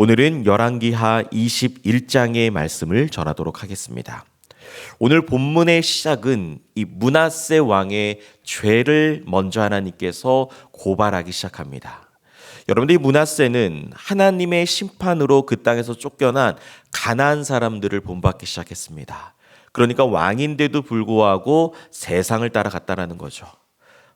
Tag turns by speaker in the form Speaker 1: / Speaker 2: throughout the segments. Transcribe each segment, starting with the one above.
Speaker 1: 오늘은 열왕기하 21장의 말씀을 전하도록 하겠습니다. 오늘 본문의 시작은 이 므낫세 왕의 죄를 먼저 하나님께서 고발하기 시작합니다. 여러분들, 이 므낫세는 하나님의 심판으로 그 땅에서 쫓겨난 가나안 사람들을 본받기 시작했습니다. 그러니까 왕인데도 불구하고 세상을 따라갔다라는 거죠.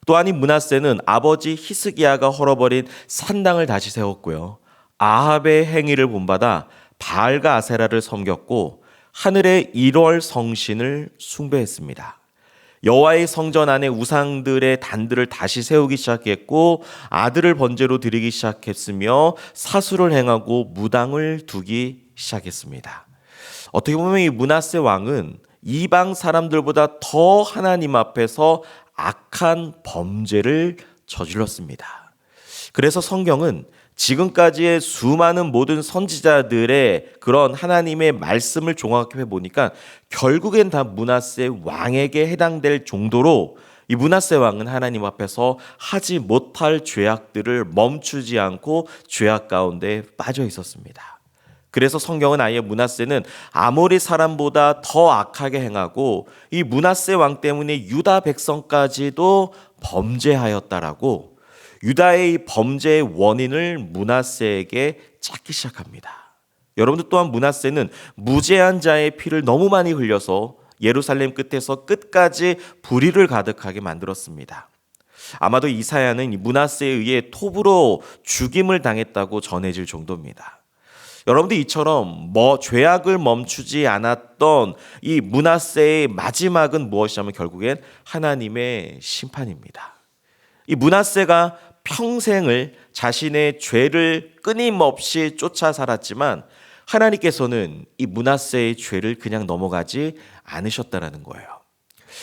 Speaker 1: 또한 이 므낫세는 아버지 히스기야가 헐어버린 산당을 다시 세웠고요, 아합의 행위를 본받아 바알과 아세라를 섬겼고 하늘의 1월 성신을 숭배했습니다. 여호와의 성전 안에 우상들의 단들을 다시 세우기 시작했고 아들을 번제로 드리기 시작했으며 사수를 행하고 무당을 두기 시작했습니다. 어떻게 보면 이 므낫세 왕은 이방 사람들보다 더 하나님 앞에서 악한 범죄를 저질렀습니다. 그래서 성경은 지금까지의 수많은 모든 선지자들의 그런 하나님의 말씀을 종합해 보니까 결국엔 다 므낫세 왕에게 해당될 정도로 이 므낫세 왕은 하나님 앞에서 하지 못할 죄악들을 멈추지 않고 죄악 가운데 빠져 있었습니다. 그래서 성경은 아예 므낫세는 아모리 사람보다 더 악하게 행하고 이 므낫세 왕 때문에 유다 백성까지도 범죄하였다라고 유다의 이 범죄의 원인을 므낫세에게 찾기 시작합니다. 여러분들, 또한 므낫세는 무죄한 자의 피를 너무 많이 흘려서 예루살렘 끝에서 끝까지 불의를 가득하게 만들었습니다. 아마도 이사야는 이 므낫세에 의해 톱으로 죽임을 당했다고 전해질 정도입니다. 여러분들, 이처럼 죄악을 멈추지 않았던 이 므낫세의 마지막은 무엇이냐면 결국엔 하나님의 심판입니다. 이 므낫세가 평생을 자신의 죄를 끊임없이 쫓아 살았지만 하나님께서는 이 므낫세의 죄를 그냥 넘어가지 않으셨다라는 거예요.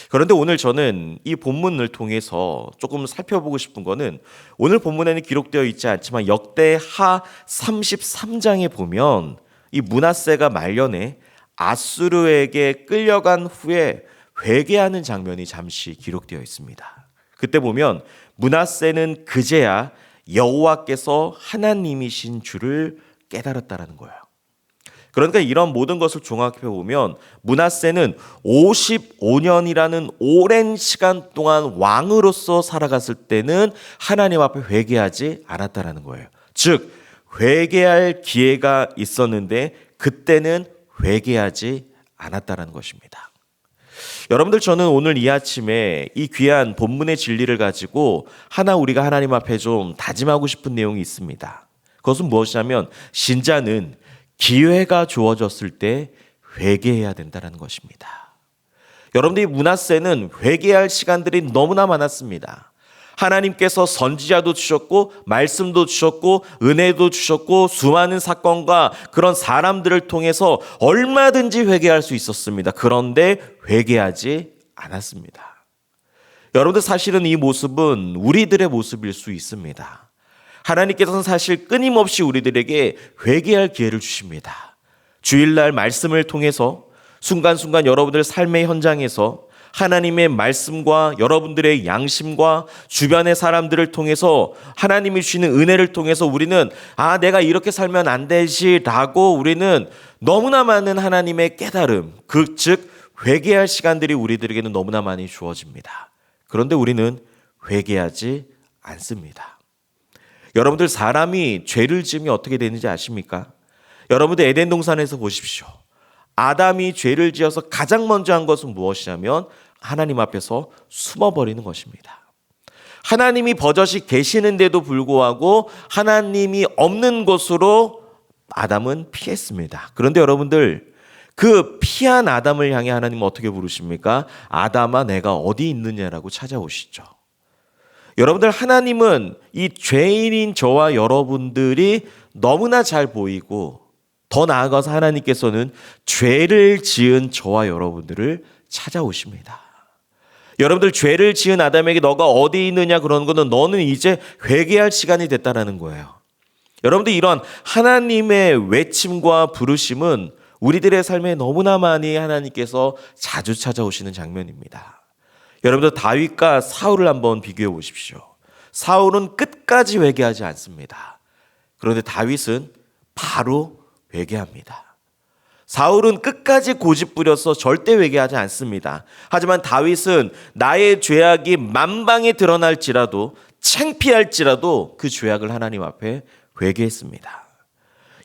Speaker 1: 그런데 오늘 저는 이 본문을 통해서 조금 살펴보고 싶은 거는, 오늘 본문에는 기록되어 있지 않지만 역대하 33장에 보면 이 므낫세가 말년에 아수르에게 끌려간 후에 회개하는 장면이 잠시 기록되어 있습니다. 그때 보면 므낫세는 그제야 여호와께서 하나님이신 줄을 깨달았다라는 거예요. 그러니까 이런 모든 것을 종합해 보면 므낫세는 55년이라는 오랜 시간 동안 왕으로서 살아갔을 때는 하나님 앞에 회개하지 않았다라는 거예요. 즉, 회개할 기회가 있었는데 그때는 회개하지 않았다라는 것입니다. 여러분들, 저는 오늘 이 아침에 이 귀한 본문의 진리를 가지고 하나 우리가 하나님 앞에 좀 다짐하고 싶은 내용이 있습니다. 그것은 무엇이냐면 신자는 기회가 주어졌을 때 회개해야 된다는 것입니다. 여러분들이 므낫세는 회개할 시간들이 너무나 많았습니다. 하나님께서 선지자도 주셨고 말씀도 주셨고 은혜도 주셨고 수많은 사건과 그런 사람들을 통해서 얼마든지 회개할 수 있었습니다. 그런데 회개하지 않았습니다. 여러분들, 사실은 이 모습은 우리들의 모습일 수 있습니다. 하나님께서는 사실 끊임없이 우리들에게 회개할 기회를 주십니다. 주일날 말씀을 통해서 순간순간 여러분들 삶의 현장에서 하나님의 말씀과 여러분들의 양심과 주변의 사람들을 통해서 하나님이 주시는 은혜를 통해서 우리는 내가 이렇게 살면 안 되지라고 우리는 너무나 많은 하나님의 깨달음, 즉 회개할 시간들이 우리들에게는 너무나 많이 주어집니다. 그런데 우리는 회개하지 않습니다. 여러분들, 사람이 죄를 지으면 어떻게 되는지 아십니까? 여러분들, 에덴 동산에서 보십시오. 아담이 죄를 지어서 가장 먼저 한 것은 무엇이냐면 하나님 앞에서 숨어버리는 것입니다. 하나님이 버젓이 계시는데도 불구하고 하나님이 없는 곳으로 아담은 피했습니다. 그런데 여러분들, 그 피한 아담을 향해 하나님은 어떻게 부르십니까? 아담아, 내가 어디 있느냐라고 찾아오시죠. 여러분들, 하나님은 이 죄인인 저와 여러분들이 너무나 잘 보이고, 더 나아가서 하나님께서는 죄를 지은 저와 여러분들을 찾아오십니다. 여러분들, 죄를 지은 아담에게 너가 어디 있느냐 그러는 것은 너는 이제 회개할 시간이 됐다라는 거예요. 여러분들, 이런 하나님의 외침과 부르심은 우리들의 삶에 너무나 많이 하나님께서 자주 찾아오시는 장면입니다. 여러분들, 다윗과 사울을 한번 비교해 보십시오. 사울은 끝까지 회개하지 않습니다. 그런데 다윗은 바로 회개합니다. 사울은 끝까지 고집 부려서 절대 회개하지 않습니다. 하지만 다윗은 나의 죄악이 만방에 드러날지라도 창피할지라도 그 죄악을 하나님 앞에 회개했습니다.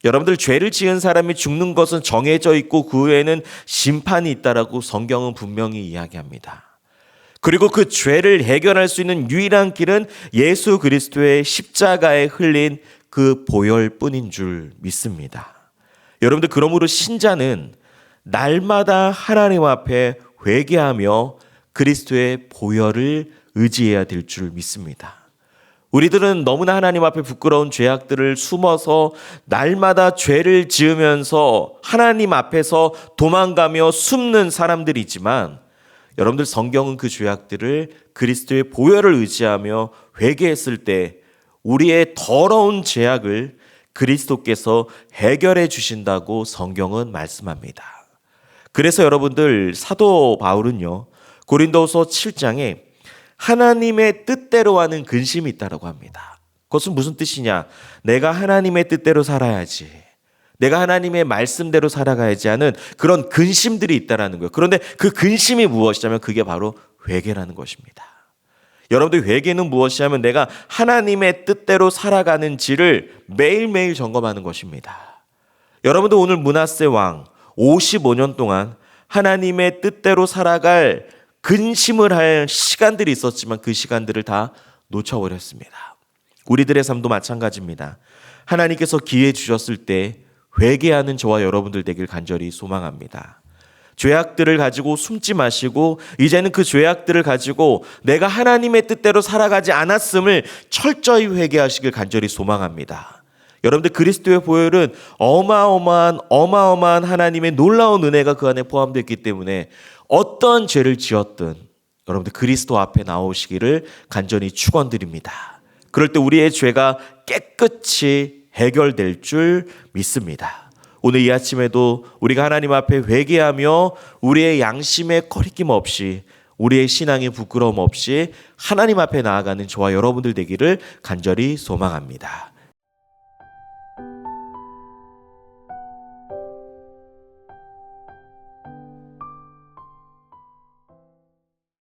Speaker 1: 여러분들, 죄를 지은 사람이 죽는 것은 정해져 있고 그 후에는 심판이 있다라고 성경은 분명히 이야기합니다. 그리고 그 죄를 해결할 수 있는 유일한 길은 예수 그리스도의 십자가에 흘린 그 보혈뿐인 줄 믿습니다. 여러분들, 그러므로 신자는 날마다 하나님 앞에 회개하며 그리스도의 보혈을 의지해야 될 줄 믿습니다. 우리들은 너무나 하나님 앞에 부끄러운 죄악들을 숨어서 날마다 죄를 지으면서 하나님 앞에서 도망가며 숨는 사람들이지만, 여러분들, 성경은 그 죄악들을 그리스도의 보혈을 의지하며 회개했을 때 우리의 더러운 죄악을 그리스도께서 해결해 주신다고 성경은 말씀합니다. 그래서 여러분들, 사도 바울은요, 고린도후서 7장에 하나님의 뜻대로 하는 근심이 있다고 합니다. 그것은 무슨 뜻이냐? 내가 하나님의 뜻대로 살아야지, 내가 하나님의 말씀대로 살아가야지 하는 그런 근심들이 있다는 거예요. 그런데 그 근심이 무엇이냐면 그게 바로 회개라는 것입니다. 여러분들, 회개는 무엇이냐면 내가 하나님의 뜻대로 살아가는지를 매일매일 점검하는 것입니다. 여러분들, 오늘 므낫세 왕 55년 동안 하나님의 뜻대로 살아갈 근심을 할 시간들이 있었지만 그 시간들을 다 놓쳐버렸습니다. 우리들의 삶도 마찬가지입니다. 하나님께서 기회 주셨을 때 회개하는 저와 여러분들 되길 간절히 소망합니다. 죄악들을 가지고 숨지 마시고 이제는 그 죄악들을 가지고 내가 하나님의 뜻대로 살아가지 않았음을 철저히 회개하시길 간절히 소망합니다. 여러분들, 그리스도의 보혈은 어마어마한 하나님의 놀라운 은혜가 그 안에 포함되어 있기 때문에 어떤 죄를 지었든 여러분들 그리스도 앞에 나오시기를 간절히 축원드립니다. 그럴 때 우리의 죄가 깨끗이 해결될 줄 믿습니다. 오늘 이 아침에도 우리가 하나님 앞에 회개하며 우리의 양심에 거리낌 없이, 우리의 신앙에 부끄러움 없이 하나님 앞에 나아가는 저와 여러분들 되기를 간절히 소망합니다.